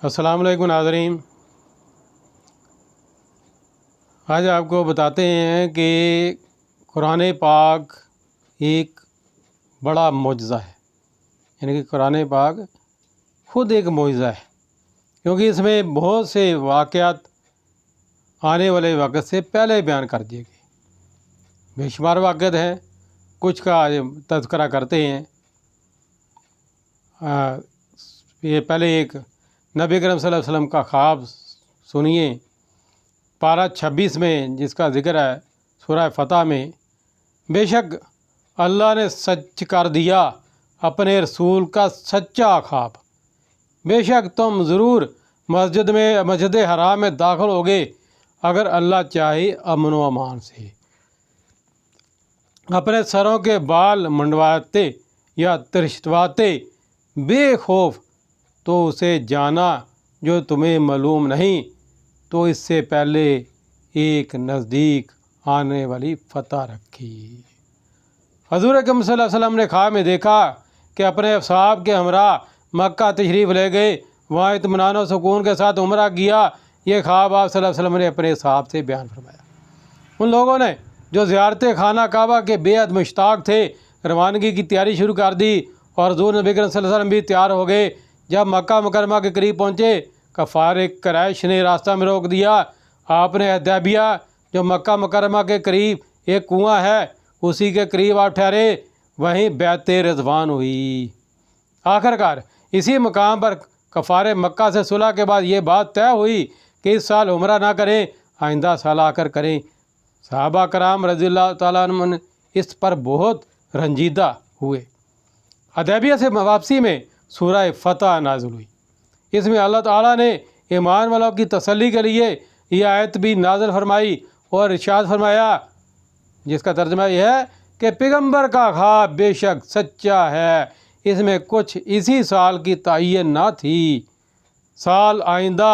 अस्सलाम वालेकुम नाज़रीन। आज आपको बताते हैं कि कुरान पाक एक बड़ा मौजज़ा है, यानी कि कुरान पाक ख़ुद एक मौजज़ा है, क्योंकि इसमें बहुत से वाक़यात आने वाले वक्त से पहले बयान कर दिए गए। बेशुमार वाक़यात हैं, कुछ का तज़किरा करते हैं। ये पहले एक नबी करीम सल्लल्लाहु अलैहि वसल्लम का ख्वाब सुनिए, पारा 26 में जिसका ज़िक्र है सूरह फतह में। बेशक अल्लाह ने सच कर दिया अपने रसूल का सच्चा ख्वाब। बेशक तुम ज़रूर मस्जिद हराम में दाखिल होगे अगर अल्लाह चाहे अमन व अमान से। अपने सरों के बाल मंडवाते या तिरछवाते बेखौफ तो उसे जाना जो तुम्हें मालूम नहीं, तो इससे पहले एक नज़दीक आने वाली फ़तह रखी। हज़ूर अकरम सल्लल्लाहु अलैहि वसल्लम ने ख्वाब में देखा कि अपने असहाब के हमरा मक्का तशरीफ़ ले गए, वहाँ इत्मीनान और सुकून के साथ उम्रा किया। ये ख्वाब आप सल्लल्लाहु अलैहि वसल्लम ने अपने असहाब से बयान फरमाया। उन लोगों ने जो ज़ियारत खाना काबा के बेहद मुश्ताक थे, रवानगी की तैयारी शुरू कर दी और हज़ूर नबी करीम सल्लल्लाहु अलैहि वसल्लम भी तैयार हो गए। जब मक्का मुकरमा के करीब पहुँचे, कफ़ार कुरैश ने रास्ता में रोक दिया। आपने हुदैबिया जो मक्का मुकरमा के करीब एक कुआं है उसी के करीब आप ठहरे, वहीं बैत रिज़वान हुई। आखिरकार इसी मकाम पर कफ़ार मक्का से सुलह के बाद ये बात तय हुई कि इस साल उम्रा ना करें, आइंदा साल आकर करें। सहाबा कराम रज़ियल्लाहु ताला अन्हुम इस पर बहुत रंजीदा हुए। हुदैबिया से वापसी में सूरह फतह नाज़िल हुई। इसमें अल्लाह ताला ने ईमान वालों की तसल्ली के लिए यह आयत भी नाज़िल फरमाई और इरशाद फरमाया, जिसका तर्जुमा यह है कि पैगम्बर का ख्वाब बेशक सच्चा है, इसमें कुछ इसी साल की तयन ना थी। साल आइंदा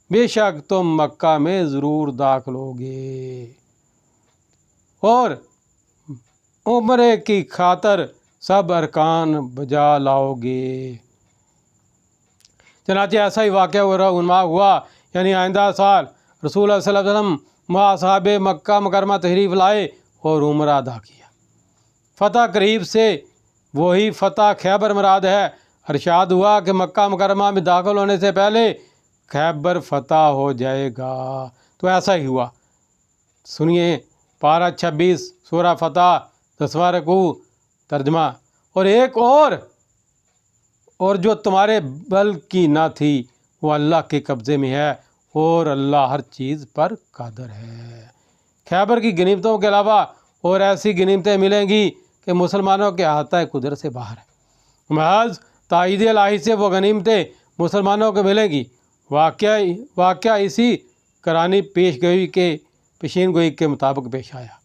बेशक तुम मक्का में ज़रूर दाखिल होगे और उम्रे की खातर सब अरकान बजा लाओगे। चनाचे ऐसा ही वाक़या हुआ, यानी आइंदा साल रसूल सल्लल्लाहु अलैहि वसल्लम मां साहब मक्का मुकरमा तशरीफ़ लाए और उम्रा अदा किया। फ़तह करीब से वही फ़तह खैबर मुराद है। इरशाद हुआ कि मक्का मुकरमा में दाखिल होने से पहले खैबर फ़तह हो जाएगा। तो ऐसा ही हुआ। सुनिए पारा 26 सूरह फतह 10वां रुकू तर्जमा। और एक और जो तुम्हारे बल की ना थी वो अल्लाह के कब्ज़े में है और अल्लाह हर चीज़ पर कादर है। खैबर की गनीमतों के अलावा और ऐसी गनीमतें मिलेंगी कि मुसलमानों के अहाता कुदरत से बाहर है। महज ताईद इलाही से वो गनीमतें मुसलमानों को मिलेंगी। वाक़या इसी करानी पेशीन गोई के मुताबिक पेश आया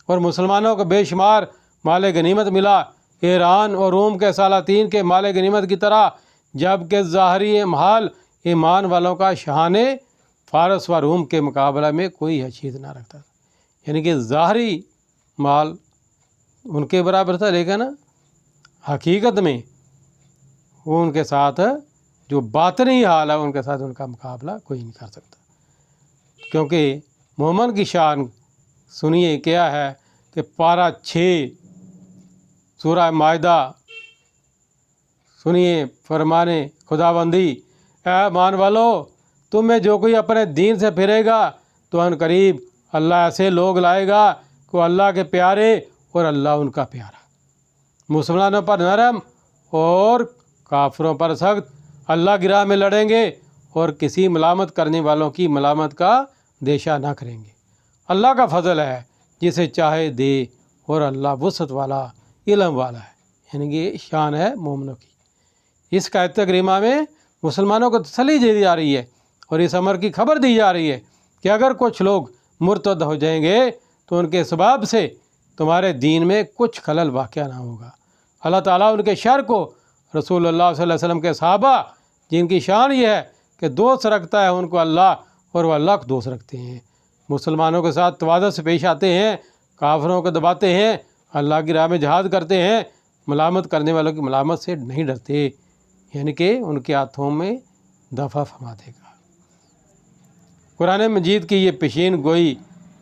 और मुसलमानों को बेशुमार माल गनीमत मिला, ईरान और रोम के सालातीन के माल गनीमत की तरह, जबकि ज़ाहरी माल ईमान वालों का शहाने फ़ारस व रोम के मुकाबला में कोई हैसियत ना रखता था। यानी कि ज़ाहरी माल उनके बराबर था, लेकिन हकीकत में वो उनके साथ जो बातनी हाल है उनके साथ उनका मुकाबला कोई नहीं कर सकता। क्योंकि मोमन की शान सुनिए क्या है कि पारा 6 सूरह माइदा सुनिए फरमाने खुदाबंदी, ऐ मान वालो तुम्हें जो कोई अपने दीन से फिरेगा तो अनकरीब अल्लाह ऐसे लोग लाएगा कि अल्लाह के प्यारे और अल्लाह उनका प्यारा, मुसलमानों पर नरम और काफिरों पर सख्त, अल्लाह की राह में लड़ेंगे और किसी मलामत करने वालों की मलामत का देशा ना करेंगे। अल्लाह का फजल है जिसे चाहे दे और अल्लाह वसत वाला इल्म वाला है। यानी कि शान है मोमिनों की। इस आयत करीमा में मुसलमानों को तसल्ली दी जा रही है और इस अमर की खबर दी जा रही है कि अगर कुछ लोग मुर्तद हो जाएंगे तो उनके सबब से तुम्हारे दीन में कुछ खलल वाक़या ना होगा। अल्लाह ताला उनके शर को रसूलुल्लाह सल्लल्लाहु अलैहि वसल्लम के सहाबा जिनकी शान ये है कि दोस्त रखता है उनको अल्लाह और वह अल्लाह को दोस्त रखते हैं, मुसलमानों के साथ तवाज़ुन से पेश आते हैं, काफिरों को दबाते हैं, अल्लाह की राह में जहाद करते हैं, मलामत करने वालों की मलामत से नहीं डरते। यानी कि उनके हाथों में دفع فرما دے گا۔ قرآن مجید کی یہ پیشین گوئی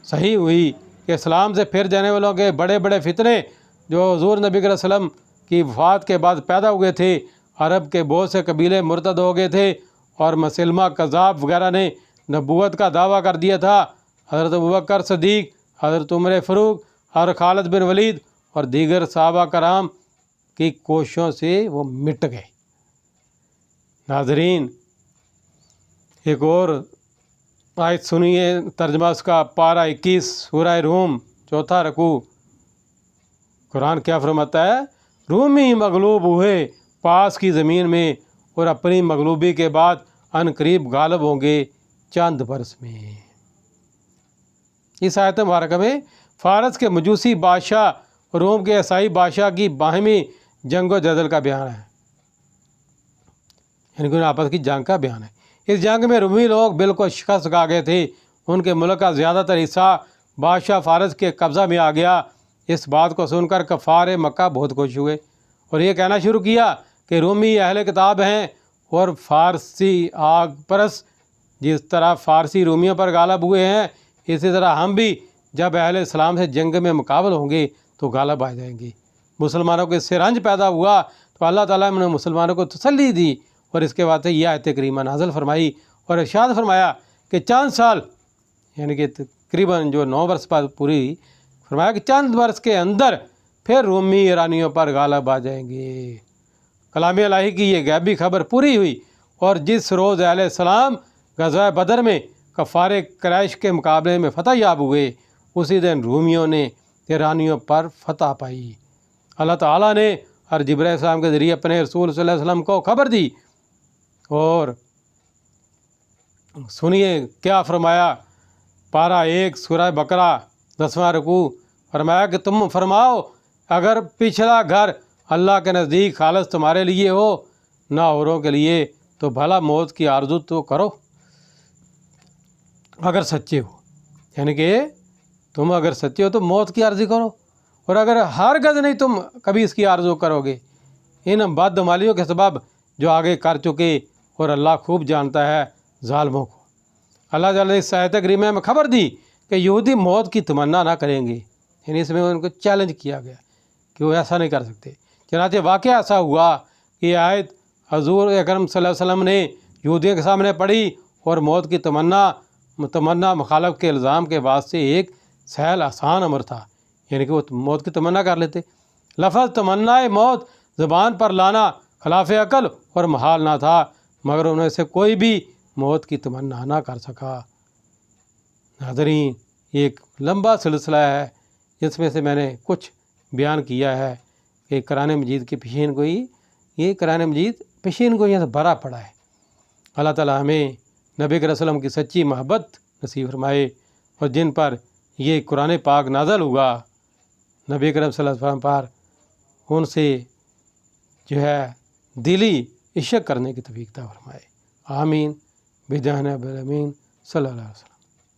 صحیح ہوئی کہ اسلام سے پھر جانے والوں کے بڑے بڑے فتنے جو حضور نبی صلی اللہ علیہ وسلم کی وفات کے بعد پیدا ہوئے تھے، عرب کے بہت سے قبیلے مرتد ہو گئے تھے، اور مسلمہ کذاب وغیرہ نے نبوت کا دعویٰ کر دیا تھا۔ حضرت ابوبکر صدیق، حضرت عمر فاروق اور خالد بن ولید اور دیگر صحابہ کرام کی کوششوں سے وہ مٹ گئے۔ ناظرین، ایک اور آیت سنیے، ترجمہ اس کا پارہ 21 سورہ روم 4 رکوع۔ قرآن کیا فرماتا ہے؟ رومی مغلوب ہوئے پاس کی زمین میں، اور اپنی مغلوبی کے بعد ان قریب غالب ہوں گے چند برس میں۔ اس آیت مبارکہ میں فارس کے مجوسی بادشاہ اور روم کے عیسائی بادشاہ کی باہمی جنگ و جدل کا بیان ہے، یعنی کہ آپس کی جنگ کا بیان ہے۔ اس جنگ میں رومی لوگ بالکل شکست کھا گئے تھے، ان کے ملک کا زیادہ تر حصہ بادشاہ فارس کے قبضہ میں آ گیا۔ اس بات کو سن کر کفار مکہ بہت خوش ہوئے اور یہ کہنا شروع کیا کہ رومی اہل کتاب ہیں اور فارسی آگ پرست، جس طرح فارسی رومیوں پر غالب ہوئے ہیں اسی طرح ہم بھی جب اہل اسلام سے جنگ میں مقابل ہوں گے تو غالب آ جائیں گے۔ مسلمانوں کو اس سے رنج پیدا ہوا تو اللہ تعالیٰ نے مسلمانوں کو تسلی دی، اور اس کے بعد سے یہ آیت کریمہ نازل فرمائی اور ارشاد فرمایا کہ چند سال، یعنی کہ تقریباً جو 9 برس بعد پوری، فرمایا کہ چند برس کے اندر پھر رومی ایرانیوں پر غالب آ جائیں گے۔ کلام الہی کی یہ غیبی خبر پوری ہوئی، اور جس روز اہل السلام غزوہ بدر میں کفار قریش کے مقابلے میں فتح یاب ہوئے، اسی دن رومیوں نے ایرانیوں پر فتح پائی۔ اللہ تعالیٰ نے اور جبرائیل علیہ السلام کے ذریعے اپنے رسول صلی اللہ علیہ وسلم کو خبر دی، اور سنیے کیا فرمایا، پارہ 1 سورہ بقرہ 10واں رکوع۔ فرمایا کہ تم فرماؤ اگر پچھلا گھر اللہ کے نزدیک خالص تمہارے لیے ہو نہ اوروں کے لیے تو بھلا موت کی آرزو تو کرو اگر سچے ہو، یعنی کہ تم اگر سچے ہو تو موت کی عرضی کرو، اور اگر ہرگز نہیں تم کبھی اس کی آرزو کرو گے ان بدعمالیوں کے سبب جو آگے کر چکے، اور اللہ خوب جانتا ہے ظالموں کو۔ اللہ تعالیٰ نے اس آیت کریمہ میں خبر دی کہ یہودی موت کی تمنا نہ کریں گے، یعنی اس میں ان کو چیلنج کیا گیا کہ وہ ایسا نہیں کر سکتے۔ چنانچہ واقعہ ایسا ہوا کہ یہ آیت حضور اکرم صلی اللہ علیہ وسلم نے یہودیوں کے سامنے پڑھی، اور موت کی تمنا مخالف کے الزام کے بعد سے ایک سہل آسان امر تھا، یعنی کہ وہ موت کی تمنا کر لیتے۔ لفظ تمنا موت زبان پر لانا خلاف عقل اور محال نہ تھا، مگر انہیں سے کوئی بھی موت کی تمنا نہ کر سکا۔ ناظرین، یہ ایک لمبا سلسلہ ہے جس میں سے میں نے کچھ بیان کیا ہے کہ قرآن مجید کی پیشین گوئی، یہ قرآن مجید پیشین گوئیوں سے بھرا پڑا ہے۔ اللہ تعالیٰ ہمیں نبی کریم صلی اللہ علیہ وسلم کی سچی محبت نصیب فرمائے، اور جن پر یہ قرآن پاک نازل ہوا نبی کریم صلی اللہ علیہ وسلم پر، ان سے جو ہے دلی عشق کرنے کی توفیق عطا فرمائے۔ آمین بجاہ نبی الامین صلی اللہ علیہ وسلم۔